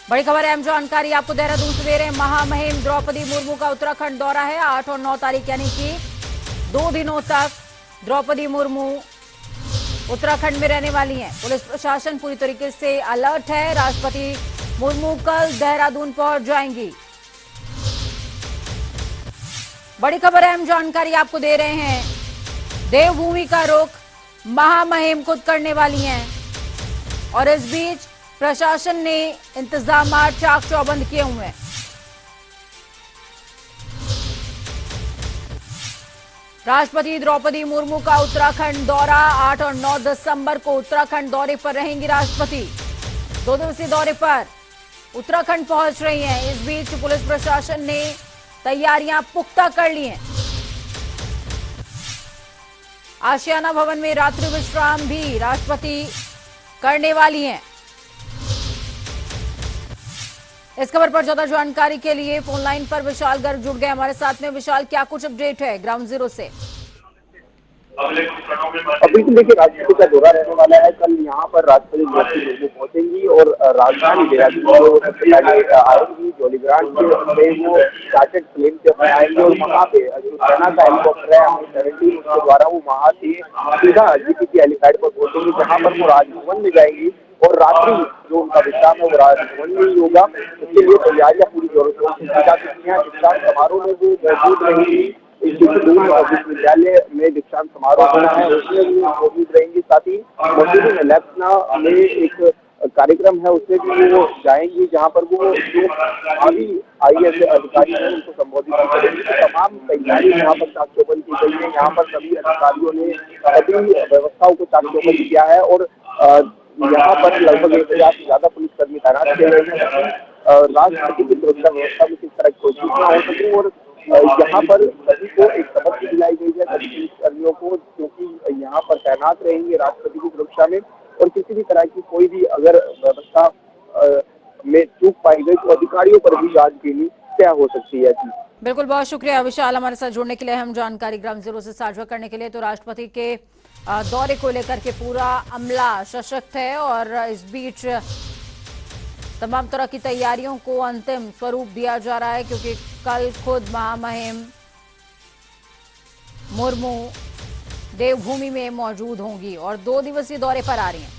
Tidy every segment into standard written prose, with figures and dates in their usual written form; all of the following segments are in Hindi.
बड़ी खबर है, अहम जानकारी आपको देहरादून से दे रहे हैं। महामहिम द्रौपदी मुर्मू का उत्तराखंड दौरा है। 8 और 9 तारीख यानी कि 2 दिनों तक द्रौपदी मुर्मू उत्तराखंड में रहने वाली हैं। पुलिस प्रशासन पूरी तरीके से अलर्ट है। राष्ट्रपति मुर्मू कल देहरादून पहुंच जाएंगी। बड़ी खबर है, अहम जानकारी आपको दे रहे हैं। देवभूमि का रुख महामहिम खुद करने वाली हैं और इस बीच प्रशासन ने इंतजाम चाक चौबंद किए हुए हैं। राष्ट्रपति द्रौपदी मुर्मू का उत्तराखंड दौरा 8 और 9 दिसंबर को उत्तराखंड दौरे पर रहेंगी राष्ट्रपति। 2 दिवसीय दौरे पर उत्तराखंड पहुंच रही हैं। इस बीच पुलिस प्रशासन ने तैयारियां पुख्ता कर ली हैं। आशियाना भवन में रात्रि विश्राम भी राष्ट्रपति करने वाली हैं। इस खबर पर ज्यादा जानकारी के लिए फोन लाइन पर विशाल गर्ग जुड़ गए हमारे साथ में। विशाल, क्या कुछ अपडेट है ग्राउंड जीरो से? बिल्कुल, देखिए राष्ट्रपति का दौरा रहने वाला है। कल यहाँ पर राष्ट्रपति द्रौपदी मुर्मू पहुंचेंगी और राजधानी देहरादून में सबसे पहले आएंगी। जॉलीग्रांट में वो चार्टर्ड प्लेन से अपने आएंगे और वहाँ पे जो सेना का हेलीकॉप्टर है Mi-17 उसके द्वारा वो वहाँ से सीधा जीपीसी हेलीपैड पर पहुंचेंगी, जहाँ पर वो राजभवन में जाएंगी और रात्रि जो उनका विश्राम है वो राजभवन में ही होगा। इसके लिए तैयारियां पूरी जोरों शोर से की जा चुकी हैं। दीक्षांत समारोह में वो मौजूद रहेंगी। विश्वविद्यालय में दीक्षांत समारोह होना है, उसमें भी मौजूद रहेंगी। साथ ही मसूरी में लखना में एक कार्यक्रम है, उसमें भी वो जाएंगी, जहां पर वो जो भावी IAS अधिकारी हैं उनको संबोधित करेंगी। तमाम तैयारी यहाँ पर चाक चौबंद की गई है। यहाँ पर सभी अधिकारियों ने सभी व्यवस्थाओं को चाक चौबंद किया है और यहाँ पर लगभग 1000 से ज्यादा पुलिसकर्मी तैनात किए गए हैं। राष्ट्रपति की सुरक्षा व्यवस्था में किस तरह कोई चीज न हो सके और यहाँ पर सभी को एक सबक भी दिलाई गई है, सभी पुलिसकर्मियों को, क्योंकि यहाँ पर तैनात रहेंगे राष्ट्रपति की सुरक्षा में और किसी भी तरह की कोई भी अगर व्यवस्था में चूक पाई गई तो अधिकारियों पर भी जांच देनी तय हो सकती है। जी बिल्कुल, बहुत शुक्रिया विशाल हमारे साथ जुड़ने के लिए, हम जानकारी ग्राउंड जीरो से साझा करने के लिए। तो राष्ट्रपति के दौरे को लेकर के पूरा अमला सशक्त है और इस बीच तमाम तरह की तैयारियों को अंतिम स्वरूप दिया जा रहा है, क्योंकि कल खुद महामहिम मुर्मू देवभूमि में मौजूद होंगी और 2 दिवसीय दौरे पर आ रही हैं।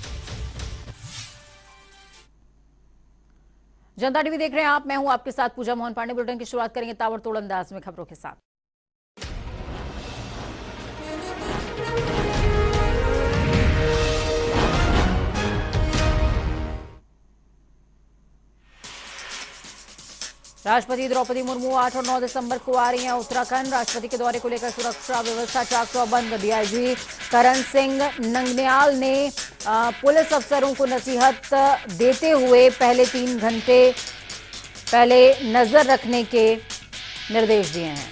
जनता टीवी देख रहे हैं आप, मैं हूं आपके साथ पूजा मोहन पांडे। बुलेटिन की शुरुआत करेंगे ताबड़तोड़ अंदाज में खबरों के साथ। राष्ट्रपति द्रौपदी मुर्मू 8 और 9 दिसंबर को आ रही हैं उत्तराखंड। राष्ट्रपति के दौरे को लेकर सुरक्षा व्यवस्था चाक चौबंद। डीआईजी करण सिंह नंगन्याल ने पुलिस अफसरों को नसीहत देते हुए पहले 3 घंटे पहले नजर रखने के निर्देश दिए हैं।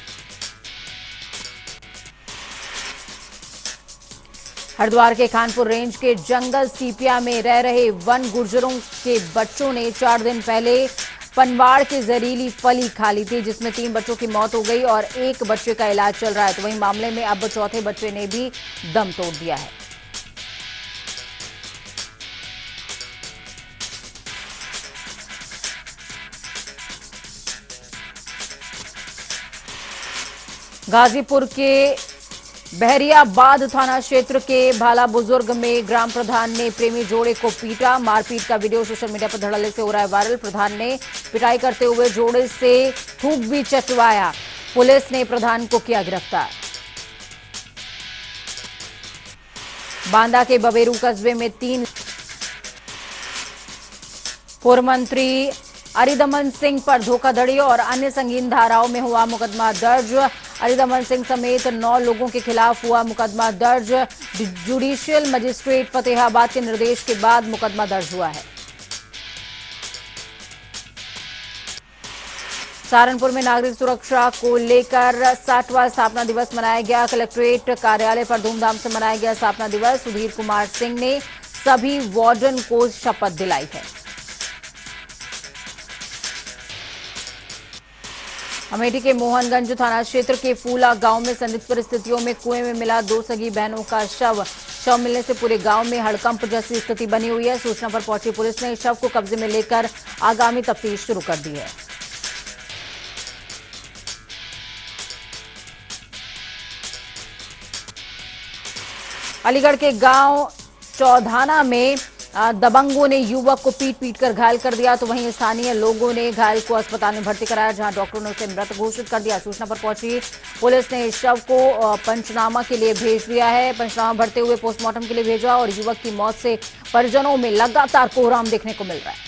हरिद्वार के खानपुर रेंज के जंगल सीपिया में रह रहे वन गुर्जरों के बच्चों ने 4 दिन पहले पनवाड़ की जहरीली फली खा ली थी, जिसमें 3 बच्चों की मौत हो गई और 1 बच्चे का इलाज चल रहा है। तो वहीं मामले में अब चौथे बच्चे ने भी दम तोड़ दिया है। गाजीपुर के बहरियाबाद थाना क्षेत्र के भाला बुजुर्ग में ग्राम प्रधान ने प्रेमी जोड़े को पीटा। मारपीट का वीडियो सोशल मीडिया पर धड़ल्ले से हो रहा है वायरल। प्रधान ने पिटाई करते हुए जोड़े से थूक भी चटवाया। पुलिस ने प्रधान को किया गिरफ्तार। बांदा के बबेरू कस्बे में 3 पूर्व मंत्री अरिदमन सिंह पर धोखाधड़ी और अन्य संगीन धाराओं में हुआ मुकदमा दर्ज। अरिदमन सिंह समेत 9 लोगों के खिलाफ हुआ मुकदमा दर्ज। जुडिशियल मजिस्ट्रेट फतेहाबाद के निर्देश के बाद मुकदमा दर्ज हुआ है। सहारनपुर में नागरिक सुरक्षा को लेकर 60वां स्थापना दिवस मनाया गया। कलेक्ट्रेट कार्यालय पर धूमधाम से मनाया गया स्थापना दिवस। सुधीर कुमार सिंह ने सभी वार्डन को शपथ दिलाई है। अमेठी के मोहनगंज थाना क्षेत्र के फूला गांव में संदिग्ध परिस्थितियों में कुएं में मिला 2 सगी बहनों का शव मिलने से पूरे गांव में हड़कंप जैसी स्थिति बनी हुई है। सूचना पर पहुंची पुलिस ने शव को कब्जे में लेकर आगामी तफ्तीश शुरू कर दी है। अलीगढ़ के गांव चौधाना में दबंगों ने युवक को पीट कर घायल कर दिया, तो वहीं स्थानीय लोगों ने घायल को अस्पताल में भर्ती कराया, जहां डॉक्टरों ने उसे मृत घोषित कर दिया। सूचना पर पहुंची पुलिस ने इस शव को पंचनामा के लिए भेज दिया है। पंचनामा भरते हुए पोस्टमार्टम के लिए भेजा और युवक की मौत से परिजनों में लगातार कोहराम देखने को मिल रहा है।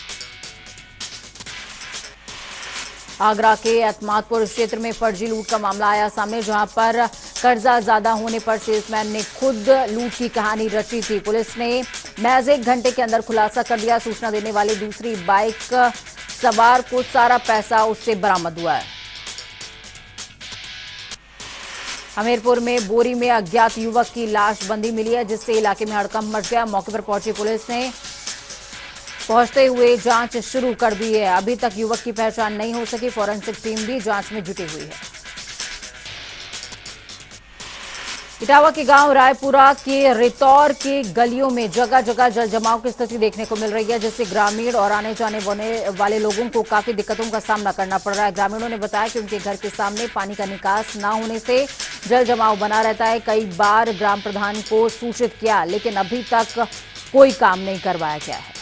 आगरा के एतमादपुर क्षेत्र में फर्जी लूट का मामला आया सामने, जहां पर कर्जा ज्यादा होने पर सेल्समैन ने खुद लूट की कहानी रची थी। पुलिस ने महज 1 घंटे के अंदर खुलासा कर दिया। सूचना देने वाली दूसरी बाइक सवार को सारा पैसा उससे बरामद हुआ है। हमीरपुर में बोरी में अज्ञात युवक की लाश बंधी मिली है, जिससे इलाके में हड़कंप मच गया। मौके पर पहुंची पुलिस ने पहुंचते हुए जांच शुरू कर दी है। अभी तक युवक की पहचान नहीं हो सकी। फॉरेंसिक टीम भी जांच में जुटी हुई है। इटावा के गांव रायपुरा के रितौर के गलियों में जगह जगह जल जमाव की स्थिति देखने को मिल रही है, जिससे ग्रामीण और आने जाने वाले लोगों को काफी दिक्कतों का सामना करना पड़ रहा है। ग्रामीणों ने बताया कि उनके घर के सामने पानी का निकास न होने से जल जमाव बना रहता है। कई बार ग्राम प्रधान को सूचित किया, लेकिन अभी तक कोई काम नहीं करवाया गया है।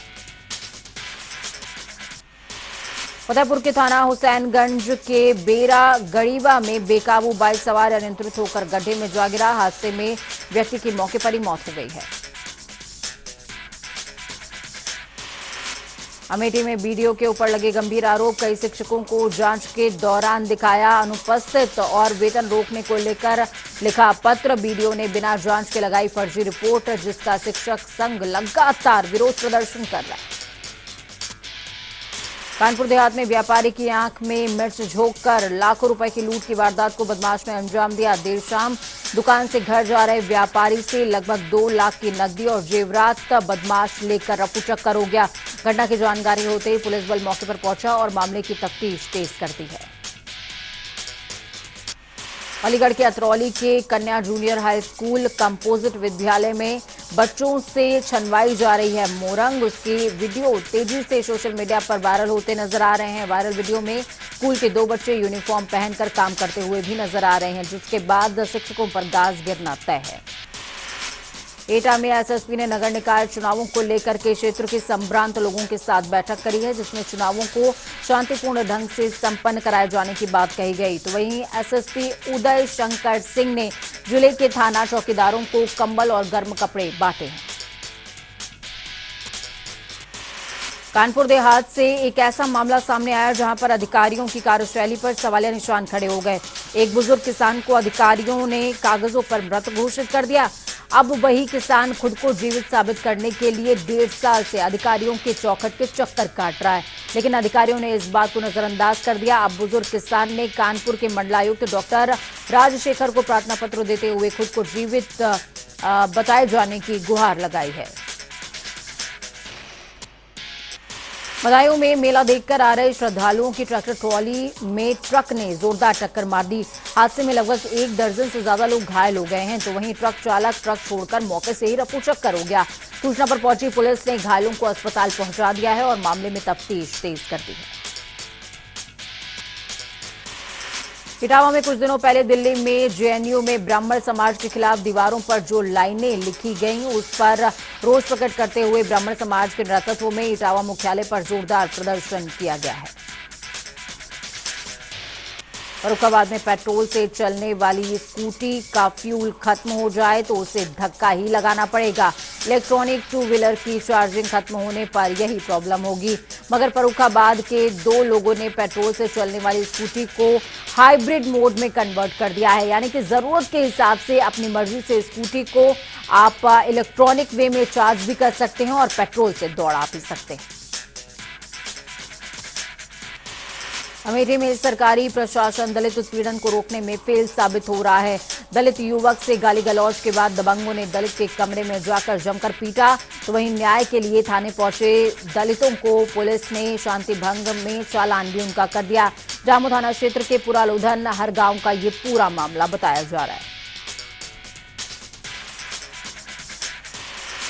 फतेहपुर के थाना हुसैनगंज के बेरा गड़ीवा में बेकाबू बाइक सवार अनियंत्रित होकर गड्ढे में जा गिरा। हादसे में व्यक्ति की मौके पर ही मौत हो गई है। अमेठी में बीडीओ के ऊपर लगे गंभीर आरोप। कई शिक्षकों को जांच के दौरान दिखाया अनुपस्थित और वेतन रोकने को लेकर लिखा पत्र। बीडीओ ने बिना जांच के लगाई फर्जी रिपोर्ट, जिसका शिक्षक संघ लगातार विरोध प्रदर्शन कर रहा है। कानपुर देहात में व्यापारी की आंख में मिर्च झोंककर लाखों रुपए की लूट की वारदात को बदमाश ने अंजाम दिया। देर शाम दुकान से घर जा रहे व्यापारी से लगभग 2 लाख की नकदी और जेवरात बदमाश लेकर रफूचक्कर हो गया। घटना की जानकारी होते ही पुलिस बल मौके पर पहुंचा और मामले की तफ्तीश तेज कर दी है। अलीगढ़ के अतरौली के कन्या जूनियर हाई स्कूल कंपोजिट विद्यालय में बच्चों से छनवाई जा रही है मोरंग। उसकी वीडियो तेजी से सोशल मीडिया पर वायरल होते नजर आ रहे हैं। वायरल वीडियो में स्कूल के 2 बच्चे यूनिफॉर्म पहनकर काम करते हुए भी नजर आ रहे हैं, जिसके बाद शिक्षकों पर गाज गिरना तय है। एटा में एसएसपी ने नगर निकाय चुनावों को लेकर के क्षेत्र के संभ्रांत लोगों के साथ बैठक करी है, जिसमें चुनावों को शांतिपूर्ण ढंग से संपन्न कराए जाने की बात कही गई। तो वहीं एसएसपी उदय शंकर सिंह ने जिले के थाना चौकीदारों को कंबल और गर्म कपड़े बांटे हैं। कानपुर देहात से एक ऐसा मामला सामने आया जहां पर अधिकारियों की कार्यशैली पर सवालिया निशान खड़े हो गए। एक बुजुर्ग किसान को अधिकारियों ने कागजों पर मृत घोषित कर दिया। अब वही किसान खुद को जीवित साबित करने के लिए 1.5 साल से अधिकारियों के चौखट के चक्कर काट रहा है, लेकिन अधिकारियों ने इस बात को नजरअंदाज कर दिया। अब बुजुर्ग किसान ने कानपुर के मंडलायुक्त डॉक्टर राजशेखर को प्रार्थना पत्र देते हुए खुद को जीवित बताए जाने की गुहार लगाई है। बदायूं में मेला देखकर आ रहे श्रद्धालुओं की ट्रैक्टर ट्रॉली में ट्रक ने जोरदार टक्कर मार दी। हादसे में लगभग 1 दर्जन से ज्यादा लोग घायल हो गए हैं, तो वहीं ट्रक चालक ट्रक छोड़कर मौके से ही रफूचक्कर हो गया। सूचना पर पहुंची पुलिस ने घायलों को अस्पताल पहुंचा दिया है और मामले में तफ्तीश तेज कर दी है। इटावा में कुछ दिनों पहले दिल्ली में जेएनयू में ब्राह्मण समाज के खिलाफ दीवारों पर जो लाइनें लिखी गईं, उस पर रोष प्रकट करते हुए ब्राह्मण समाज के नेतृत्व में इटावा मुख्यालय पर जोरदार प्रदर्शन किया गया है। फर्रुखाबाद में पेट्रोल से चलने वाली स्कूटी का फ्यूल खत्म हो जाए तो उसे धक्का ही लगाना पड़ेगा। इलेक्ट्रॉनिक 2 व्हीलर की चार्जिंग खत्म होने पर यही प्रॉब्लम होगी, मगर फर्रुखाबाद के 2 लोगों ने पेट्रोल से चलने वाली स्कूटी को हाइब्रिड मोड में कन्वर्ट कर दिया है, यानी कि जरूरत के हिसाब से अपनी मर्जी से स्कूटी को आप इलेक्ट्रॉनिक वे में चार्ज भी कर सकते हैं और पेट्रोल से दौड़ा भी सकते हैं। अमेठी में सरकारी प्रशासन दलित उत्पीड़न को रोकने में फेल साबित हो रहा है। दलित युवक से गाली गलौज के बाद दबंगों ने दलित के कमरे में जाकर जमकर पीटा, तो वहीं न्याय के लिए थाने पहुंचे दलितों को पुलिस ने शांति भंग में चालान भी उनका कर दिया। जामू थाना क्षेत्र के पुरालोधन हर गांव का ये पूरा मामला बताया जा रहा है।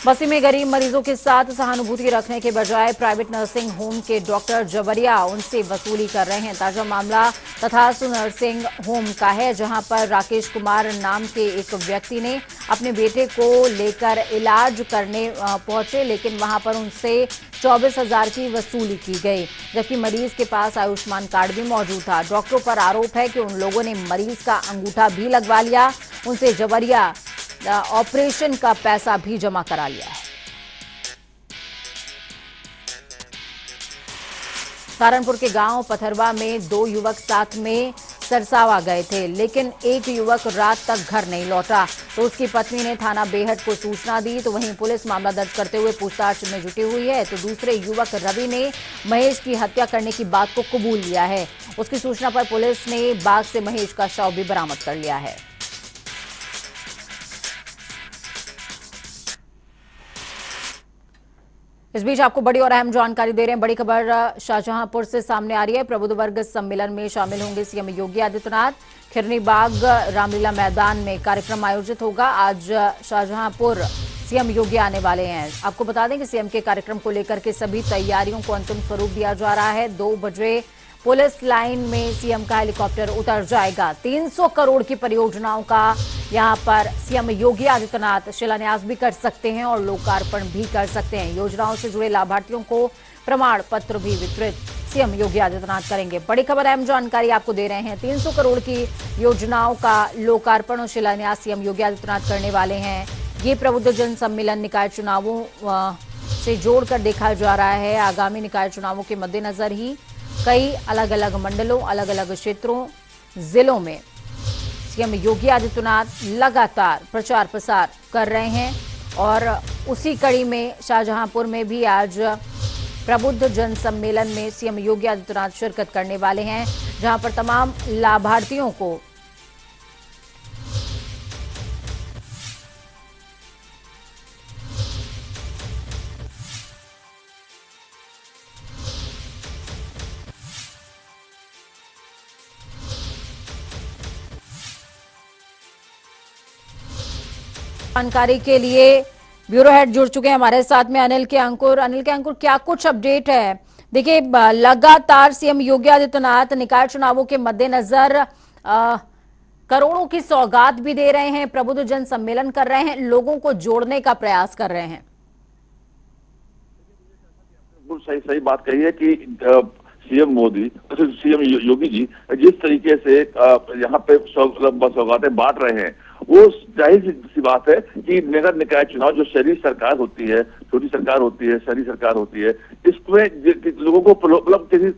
बस्ती में गरीब मरीजों के साथ सहानुभूति रखने के बजाय प्राइवेट नर्सिंग होम के डॉक्टर जबरिया उनसे वसूली कर रहे हैं। ताजा मामला तथासु नर्सिंग होम का है, जहां पर राकेश कुमार नाम के एक व्यक्ति ने अपने बेटे को लेकर इलाज करने पहुंचे, लेकिन वहां पर उनसे 24,000 की वसूली की गई, जबकि मरीज के पास आयुष्मान कार्ड भी मौजूद था। डॉक्टरों पर आरोप है कि उन लोगों ने मरीज का अंगूठा भी लगवा लिया, उनसे जबरिया ऑपरेशन का पैसा भी जमा करा लिया है। सहारनपुर के गांव पथरवा में 2 युवक साथ में सरसावा गए थे, लेकिन एक युवक रात तक घर नहीं लौटा, तो उसकी पत्नी ने थाना बेहट को सूचना दी, तो वहीं पुलिस मामला दर्ज करते हुए पूछताछ में जुटी हुई है। तो दूसरे युवक रवि ने महेश की हत्या करने की बात को कबूल लिया है। उसकी सूचना पर पुलिस ने बाग से महेश का शव भी बरामद कर लिया है। इस बीच आपको बड़ी और अहम जानकारी दे रहे हैं। बड़ी खबर शाहजहांपुर से सामने आ रही है। प्रबुद्ध वर्ग सम्मेलन में शामिल होंगे सीएम योगी आदित्यनाथ। खिरनी बाग रामलीला मैदान में कार्यक्रम आयोजित होगा। आज शाहजहांपुर सीएम योगी आने वाले हैं। आपको बता दें कि सीएम के कार्यक्रम को लेकर के सभी तैयारियों को अंतिम स्वरूप दिया जा रहा है। 2 बजे पुलिस लाइन में सीएम का हेलीकॉप्टर उतर जाएगा। 300 करोड़ की परियोजनाओं का यहां पर सीएम योगी आदित्यनाथ शिलान्यास भी कर सकते हैं और लोकार्पण भी कर सकते हैं। योजनाओं से जुड़े लाभार्थियों को प्रमाण पत्र भी वितरित सीएम योगी आदित्यनाथ करेंगे। बड़ी खबर, अहम जानकारी आपको दे रहे हैं। 300 करोड़ की योजनाओं का लोकार्पण और शिलान्यास सीएम योगी आदित्यनाथ करने वाले हैं। ये प्रबुद्ध जन सम्मेलन निकाय चुनावों से जोड़कर देखा जा रहा है। आगामी निकाय चुनावों के मद्देनजर ही कई अलग अलग मंडलों, अलग अलग क्षेत्रों, जिलों में सीएम योगी आदित्यनाथ लगातार प्रचार प्रसार कर रहे हैं और उसी कड़ी में शाहजहांपुर में भी आज प्रबुद्ध जन सम्मेलन में सीएम योगी आदित्यनाथ शिरकत करने वाले हैं, जहां पर तमाम लाभार्थियों को जानकारी के लिए ब्यूरो हेड जुड़ चुके हैं हमारे साथ में अनिल के अंकुर। क्या कुछ अपडेट है? देखिए, लगातार सीएम योगी आदित्यनाथ निकाय चुनावों के मद्देनजर करोड़ों की सौगात भी दे रहे हैं, प्रबुद्ध जन सम्मेलन कर रहे हैं, लोगों को जोड़ने का प्रयास कर रहे हैं। सही बात कही है कि सीएम मोदी, सीएम योगी जी जिस तरीके से यहाँ पे सौगातें बांट रहे हैं, वो जाहिर सी बात है कि नगर निकाय चुनाव जो शहरी सरकार होती है, छोटी सरकार होती है, शहरी सरकार होती है, इसमें लोगों को मतलब किसी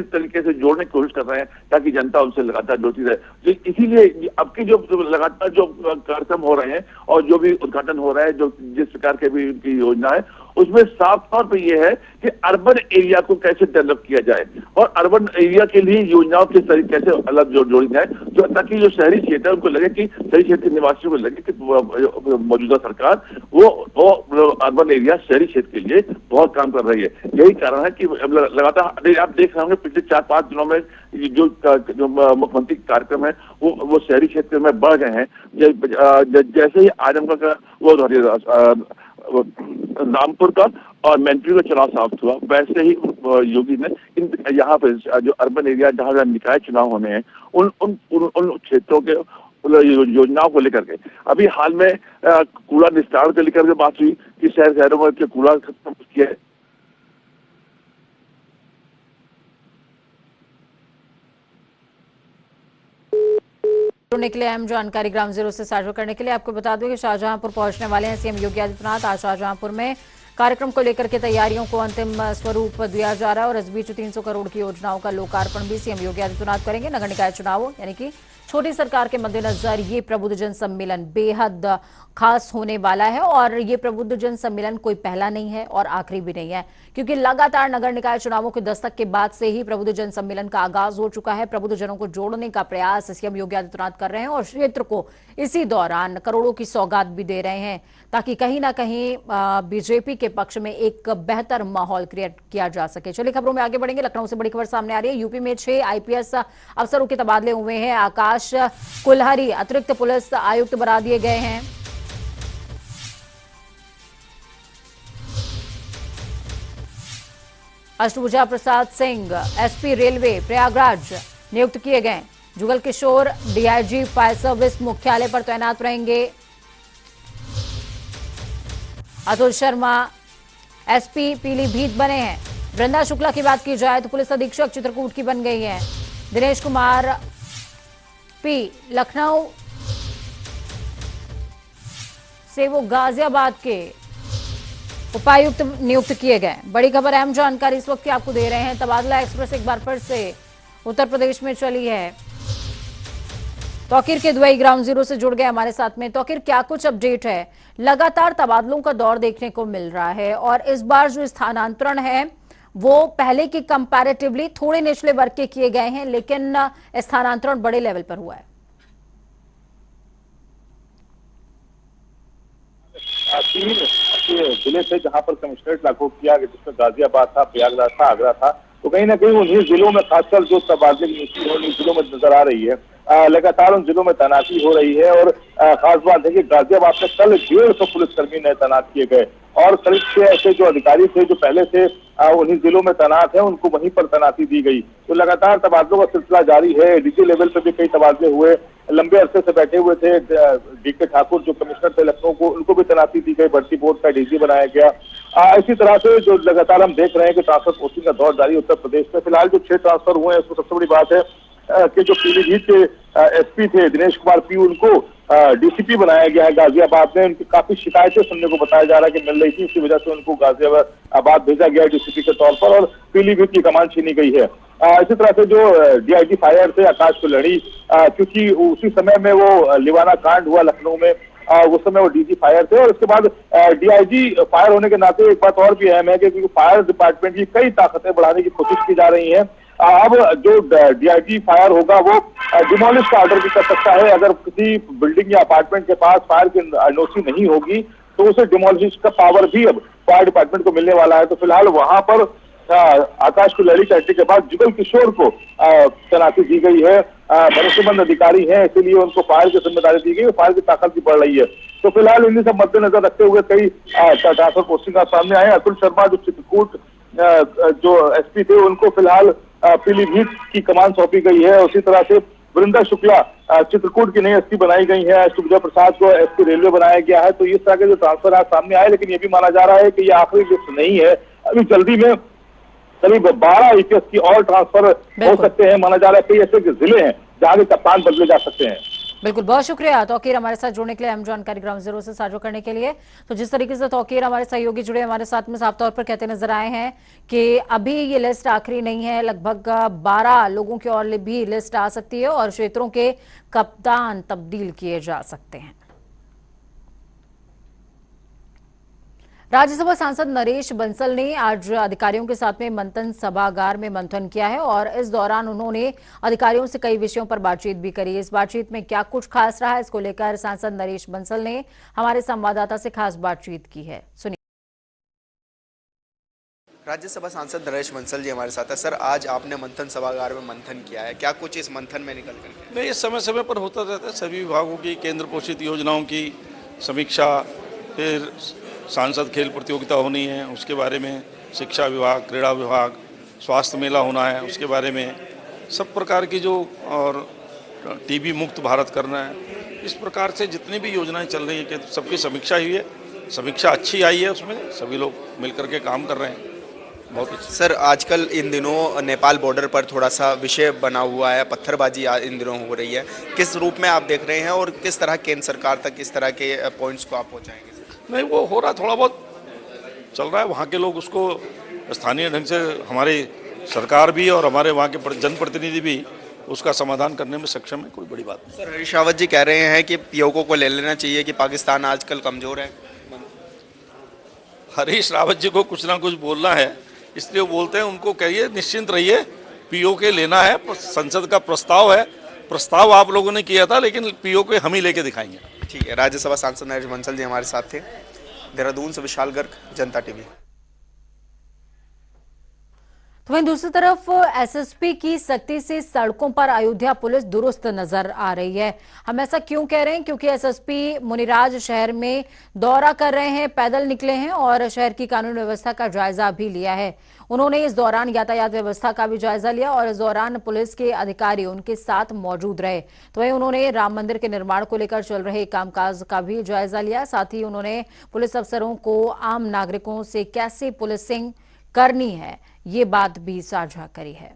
तरीके से जोड़ने की कोशिश कर रहे हैं ताकि जनता उनसे लगातार जुड़ती रहे। इसीलिए अब की जो लगातार जो कार्यक्रम हो रहे हैं और जो भी उद्घाटन हो रहा है, जो जिस प्रकार के भी उनकी योजना है, उसमें साफ तौर पर यह है कि अर्बन एरिया को कैसे डेवलप किया जाए और अर्बन एरिया के लिए योजनाओं के तरीके से अलग जोड़ी जाए, जो ताकि जो शहरी क्षेत्र है उनको लगे कि शहरी क्षेत्र के निवासियों को लगे कि मौजूदा सरकार वो अर्बन एरिया शहरी क्षेत्र के लिए बहुत काम कर रही है। यही कारण है कि लगातार आप देख रहे होंगे पिछले 4-5 दिनों में जो मुख्यमंत्री कार्यक्रम है वो शहरी क्षेत्र में बढ़ गए हैं। जैसे ही आजमगढ़ का वो रामपुर का और मैनपुरी का चुनाव समाप्त हुआ, वैसे ही योगी ने यहाँ पे जो अर्बन एरिया जहाँ निकाय चुनाव होने हैं उन क्षेत्रों के योजनाओं को लेकर के अभी हाल में कूड़ा निस्तारण को लेकर के बात हुई कि शहरों में कूड़ा खत्म किया है। जुड़ने के लिए अहम जानकारी ग्राउंड जीरो से साझा करने के लिए आपको बता दूं कि शाहजहांपुर पहुंचने वाले हैं सीएम योगी आदित्यनाथ। आज शाहजहांपुर में कार्यक्रम को लेकर के तैयारियों को अंतिम स्वरूप दिया जा रहा है और इस बीच 300 करोड़ की योजनाओं का लोकार्पण भी सीएम योगी आदित्यनाथ करेंगे। नगर निकाय चुनावों यानी कि छोटी सरकार के मद्देनजर ये प्रबुद्ध जन सम्मेलन बेहद खास होने वाला है। और ये प्रबुद्धजन सम्मेलन कोई पहला नहीं है और आखिरी भी नहीं है, क्योंकि लगातार नगर निकाय चुनावों के दस्तक के बाद से ही प्रबुद्धजन सम्मेलन का आगाज हो चुका है। प्रबुद्धजनों को जोड़ने का प्रयास सीएम योगी आदित्यनाथ कर रहे हैं और क्षेत्र को इसी दौरान करोड़ों की सौगात भी दे रहे हैं, ताकि कहीं ना कहीं बीजेपी के पक्ष में एक बेहतर माहौल क्रिएट किया जा सके। चलिए खबरों में आगे बढ़ेंगे। लखनऊ से बड़ी खबर सामने आ रही है। यूपी में 6 आईपीएस अफसरों के तबादले हुए हैं। आकाश कुल्हरी अतिरिक्त पुलिस आयुक्त बना दिए गए हैं। अष्टभुजा प्रसाद सिंह एसपी रेलवे प्रयागराज नियुक्त किए गए। Jugal Kishore DIG fire service मुख्यालय पर तैनात रहेंगे। अतुल शर्मा एसपी पीलीभीत बने हैं। वृंदा शुक्ला की बात की जाए तो पुलिस अधीक्षक चित्रकूट की बन गई हैं। दिनेश कुमार पी लखनऊ से वो गाजियाबाद के उपायुक्त नियुक्त किए गए। बड़ी खबर, अहम जानकारी इस वक्त आपको दे रहे हैं। तबादला एक्सप्रेस एक बार फिर से उत्तर प्रदेश में चली है। तौकीर के दुबई ग्राउंड जीरो से जुड़ गए हमारे साथ में। तौकीर, क्या कुछ अपडेट है? लगातार तबादलों का दौर देखने को मिल रहा है और इस बार जो स्थानांतरण है वो पहले की कंपैरेटिवली थोड़े निचले वर्ग के किए गए हैं, लेकिन स्थानांतरण बड़े लेवल पर हुआ है। तीन जिले थे जहां पर कमिश्नरेट लागू किया गया, जिसमें गाजियाबाद था, प्रयागराज था, आगरा था। तो कहीं ना कहीं उन्हीं जिलों में खासकर जो तबादले की नीति उन जिलों में नजर आ रही है। लगातार उन जिलों में तैनाती हो रही है और खास बात है कि गाजियाबाद में कल 150 पुलिसकर्मी नए तैनात किए गए और करीब 6 ऐसे जो अधिकारी थे जो पहले से उन्हीं जिलों में तैनात है, उनको वहीं पर तैनाती दी गई। तो लगातार तबादलों का सिलसिला जारी है। डीजी लेवल पर भी कई तबादले हुए। लंबे अरसे से बैठे हुए थे डीके ठाकुर जो कमिश्नर थे लखनऊ को, उनको भी तैनाती दी गई। भर्ती बोर्ड का डीजी बनाया गया। इसी तरह से जो लगातार हम देख रहे हैं कि ट्रांसफर पोस्टिंग का दौर जारी उत्तर प्रदेश में। फिलहाल जो 6 ट्रांसफर हुए हैं उसमें सबसे बड़ी बात है कि जो पीलीभीत के एसपी थे दिनेश कुमार पी, उनको डीसीपी बनाया गया है गाजियाबाद में। उनकी काफी शिकायतें सुनने को बताया जा रहा है कि मिल रही थी, इसी वजह से उनको गाजियाबाद भेजा गया है डीसीपी के तौर पर और पीलीभीत की कमान छीनी गई है। इसी तरह से जो डीआईजी फायर थे आकाश कुल्हड़ी, क्योंकि उसी समय में वो लिवाना कांड हुआ लखनऊ में, उस समय वो डीजी फायर थे और उसके बाद डीआईजी फायर होने के नाते एक बात और भी अहम है कि क्योंकि फायर डिपार्टमेंट की कई ताकतें बढ़ाने की कोशिश की जा रही है। अब जो डीआईजी फायर होगा वो डिमोलिश का ऑर्डर भी कर सकता है। अगर किसी बिल्डिंग या अपार्टमेंट के पास फायर की एनओसी नहीं होगी तो उसे डिमोलिश का पावर भी अब फायर डिपार्टमेंट को मिलने वाला है। तो फिलहाल वहां पर आकाश कुल्हड़ी के हटने के बाद जुगल किशोर को तैनाती दी गई है। भरोसेमंद अधिकारी हैं, इसीलिए उनको फायर की जिम्मेदारी दी गई है। फायर की ताकत भी बढ़ रही है। तो फिलहाल इन्हीं सब मद्देनजर रखते हुए कई ट्रांसफर पोस्टिंग का सामने आए। अतुल शर्मा जो चित्रकूट जो एसपी थे उनको फिलहाल पीलीभीत की कमान सौंपी गई है। उसी तरह से वृंदा शुक्ला चित्रकूट की नई एसपी बनाई गई है। अष्टभुजा प्रसाद को एसपी रेलवे बनाया गया है। तो इस तरह के जो ट्रांसफर आज सामने आए, लेकिन ये भी माना जा रहा है कि ये आखिरी लिस्ट नहीं है। अभी जल्दी में करीब 12 आईपीएस की और ट्रांसफर हो सकते हैं। माना जा रहा है कई ऐसे जिले हैं जहां के कप्तान बदले जा सकते हैं। बिल्कुल, बहुत शुक्रिया तौकीर हमारे साथ जुड़ने के लिए, अहम जानकारी ग्राउंड जीरो से साझा करने के लिए। तो जिस तरीके से तौकीर हमारे सहयोगी जुड़े हमारे साथ में साफ तौर पर कहते नजर आए हैं कि अभी ये लिस्ट आखिरी नहीं है, लगभग 12 लोगों की और भी लिस्ट आ सकती है और क्षेत्रों के कप्तान तब्दील किए जा सकते हैं। राज्यसभा सांसद नरेश बंसल ने आज अधिकारियों के साथ में मंथन सभागार में मंथन किया है और इस दौरान उन्होंने अधिकारियों से कई विषयों पर बातचीत भी करी। इस बातचीत में क्या कुछ खास रहा है, इसको लेकर सांसद नरेश बंसल ने हमारे संवाददाता से खास बातचीत की है। सुनिए। राज्यसभा सांसद नरेश बंसल जी हमारे साथ है। सर, आज आपने मंथन सभागार में मंथन किया है, क्या कुछ इस मंथन में निकल कर? नहीं, ये समय समय पर होता रहता है। सभी विभागों की केंद्र पोषित योजनाओं की समीक्षा, फिर सांसद खेल प्रतियोगिता होनी है उसके बारे में, शिक्षा विभाग, क्रीड़ा विभाग, स्वास्थ्य मेला होना है उसके बारे में, सब प्रकार की जो, और टीबी मुक्त भारत करना है, इस प्रकार से जितनी भी योजनाएं चल रही हैं कि सबकी समीक्षा हुई है। समीक्षा अच्छी आई है, उसमें सभी लोग मिलकर के काम कर रहे हैं। बहुत अच्छा। सर, आजकल इन दिनों नेपाल बॉर्डर पर थोड़ा सा विषय बना हुआ है, पत्थरबाजी इन दिनों हो रही है, किस रूप में आप देख रहे हैं और किस तरह केंद्र सरकार तक इस तरह के पॉइंट्स को आप पहुँचाएंगे? नहीं, वो हो रहा, थोड़ा बहुत चल रहा है। वहाँ के लोग उसको स्थानीय ढंग से, हमारी सरकार भी और हमारे वहाँ के जनप्रतिनिधि भी उसका समाधान करने में सक्षम है, कोई बड़ी बात नहीं। सर हरीश रावत जी कह रहे हैं कि पीओके को ले लेना चाहिए कि पाकिस्तान आजकल कमजोर है। हरीश रावत जी को कुछ ना कुछ बोलना है, इसलिए वो बोलते हैं। उनको कहिए निश्चिंत रहिए, पीओके लेना है, संसद का प्रस्ताव है, प्रस्ताव आप लोगों ने किया था, लेकिन पीओके हम ही लेके दिखाएंगे। ठीक है। राज्यसभा सांसद नरेश बंसल जी हमारे साथ थे। देहरादून से विशाल गर्ग, जनता टीवी। तो वहीं दूसरी तरफ एसएसपी की सख्ती से सड़कों पर अयोध्या पुलिस दुरुस्त नजर आ रही है। हम ऐसा क्यों कह रहे हैं? क्योंकि एसएसपी मुनिराज शहर में दौरा कर रहे हैं, पैदल निकले हैं और शहर की कानून व्यवस्था का जायजा भी लिया है। उन्होंने इस दौरान यातायात व्यवस्था का भी जायजा लिया और इस दौरान पुलिस के अधिकारी उनके साथ मौजूद रहे। तो वहीं उन्होंने राम मंदिर के निर्माण को लेकर चल रहे कामकाज का भी जायजा लिया। साथ ही उन्होंने पुलिस अफसरों को आम नागरिकों से कैसे पुलिसिंग करनी है ये बात भी साझा करी है।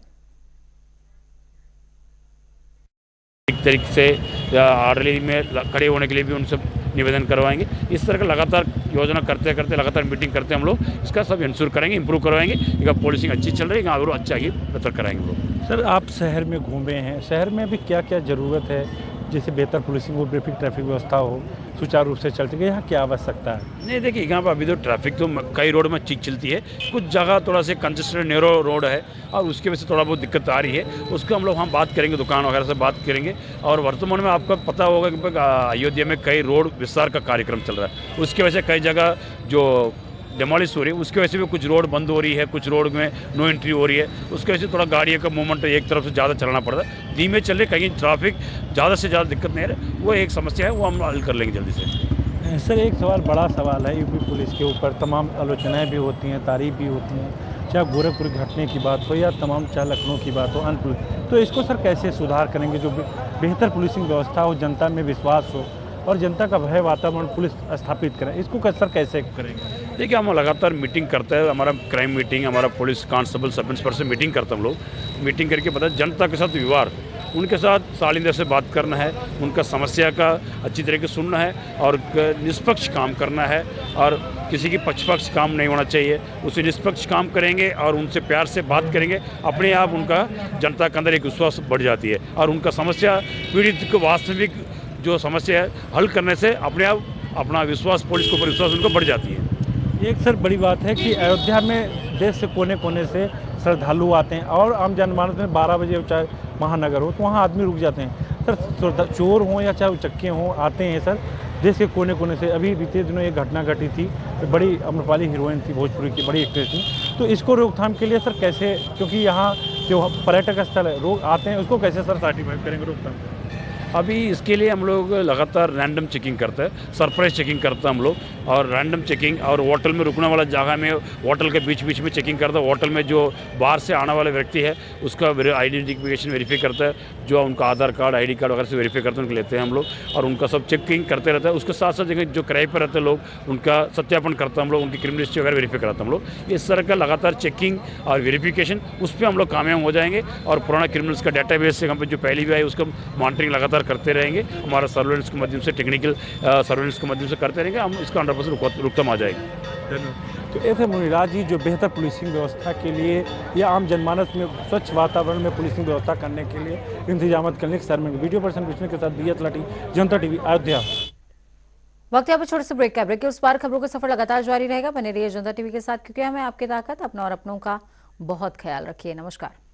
एक तरीके से आरएलई में खड़े होने के लिए भी उनसे निवेदन करवाएंगे। इस तरह का लगातार योजना करते करते लगातार मीटिंग करते हम लोग इसका सब इंश्योर करेंगे, इंप्रूव करवाएंगे। एक पोलिसिंग अच्छी चल रही है, और अच्छा आगे बेहतर कराएंगे हम लोग। सर आप शहर में घूमे हैं, शहर में अभी क्या क्या ज़रूरत है जैसे बेहतर पुलिसिंग हो, ट्रैफिक व्यवस्था हो, सुचारू रूप से चल सके, यहाँ क्या आवश्यकता है? नहीं देखिए, यहाँ पर अभी तो ट्रैफिक तो कई रोड में ठीक चलती है, कुछ जगह थोड़ा सा कंजेस्टेड नैरो रोड है और उसकी वजह से थोड़ा बहुत दिक्कत आ रही है। उसको हम लोग बात करेंगे, दुकान वगैरह से बात करेंगे। और वर्तमान में आपको पता होगा कि अयोध्या में कई रोड विस्तार का कार्यक्रम चल रहा है, उसकी वजह से कई जगह जो डिमोलिश हो रही है उसकी वजह से भी कुछ रोड बंद हो रही है, कुछ रोड में नो एंट्री हो रही है। उसकी वजह से थोड़ा गाड़ियों का मूवमेंट एक तरफ से ज़्यादा चलाना पड़ता है। धीमे चल रहे, कहीं ट्रैफिक ज़्यादा से ज़्यादा दिक्कत नहीं है, वो एक समस्या है, वो हम हल कर लेंगे जल्दी से। सर एक सवाल, बड़ा सवाल है, यूपी पुलिस के ऊपर तमाम आलोचनाएं भी होती हैं, तारीफ भी होती हैं, चाहे गोरखपुर घटने की बात हो या तमाम चाहे लखनऊ की बात हो, अन्य पुलिस, तो इसको सर कैसे सुधार करेंगे जो बेहतर पुलिसिंग व्यवस्था हो, जनता में विश्वास हो और जनता का भय वातावरण पुलिस स्थापित करें, इसको सर कैसे करेंगे? देखिए हम लगातार मीटिंग करते हैं, हमारा क्राइम मीटिंग, हमारा पुलिस कांस्टेबल सब इंस्पेक्टर से मीटिंग करते हैं हम लोग। मीटिंग करके पता है जनता के साथ व्यवहार, उनके साथ शालीनता से बात करना है, उनका समस्या का अच्छी तरीके से सुनना है और निष्पक्ष काम करना है और किसी की पक्षपात काम नहीं होना चाहिए। उसे निष्पक्ष काम करेंगे और उनसे प्यार से बात करेंगे, अपने आप उनका जनता के अंदर एक विश्वास बढ़ जाती है और उनका समस्या पीड़ित को वास्तविक जो समस्या है हल करने से अपने आप अपना विश्वास, पुलिस के ऊपर विश्वास उनको बढ़ जाती है। एक सर बड़ी बात है कि अयोध्या में देश से कोने कोने से श्रद्धालु आते हैं और आम जनमानस में 12 बजे चाहे महानगर हो तो वहाँ आदमी रुक जाते हैं। सर चोर हों या चाहे उचक्के हों, आते हैं सर देश के कोने कोने से। अभी बीते दिनों एक घटना घटी थी, बड़ी अम्रपाली हीरोइन थी, भोजपुरी की बड़ी एक्ट्रेस थी, तो इसको रोकथाम के लिए सर कैसे, क्योंकि यहाँ जो पर्यटक स्थल है लोग आते हैं, उसको कैसे सर सर्टिफाइड करेंगे रोकथाम? अभी इसके लिए हम लोग लगातार रैंडम चेकिंग करते हैं, सरप्राइज चेकिंग करते हैं हम लोग, और रैंडम चेकिंग और होटल में रुकने वाला जगह में होटल के बीच बीच में चेकिंग करता है। होटल में जो बाहर से आने वाला व्यक्ति है उसका आइडेंटिफिकेशन वेरीफाई करता है, जो उनका आधार कार्ड, आईडी कार्ड वगैरह से वेरीफाई करते हैं, उनको लेते हैं हम लोग और उनका सब चेकिंग करते रहते हैं। उसके साथ साथ जो किराए पर रहते हैं लोग उनका सत्यापन करते हैं हम लोग, उनकी क्रिमिनल हिस्ट्री वगैरह वेरीफाई कराते हैं हम लोग। इस तरह का लगातार चेकिंग और वेरीफिकेशन, उस पर हम लोग कामयाब हो जाएंगे और पुराना क्रिमिनल्स का डाटाबेस से हम पे जो पहले भी आए उसका मॉनिटरिंग लगातार करते रहेंगे। हमारा सर्वेलेंस के माध्यम से, टेक्निकल सर्वेलेंस के माध्यम से करते रहेंगे, हम इसका 100% रोकथाम आ जाएगी। धन्यवाद। तो ऐसे मुनिराज जी जो बेहतर पुलिसिंग व्यवस्था के लिए या आम जनमानस में स्वच्छ वातावरण में पुलिसिंग व्यवस्था करने के लिए इंतजाम करने के सर में वीडियो पर्सन विष्णु के साथ दिया तलाटी, जनता टीवी, अयोध्या। वक्त यहाँ पर छोटे से ब्रेक का। ब्रेक के उस पार खबरों का सफर लगातार जारी रहेगा। बने रहिए जनता टीवी के साथ, क्योंकि हमें आपकी ताकत, अपना और अपनों का बहुत ख्याल रखिए। नमस्कार।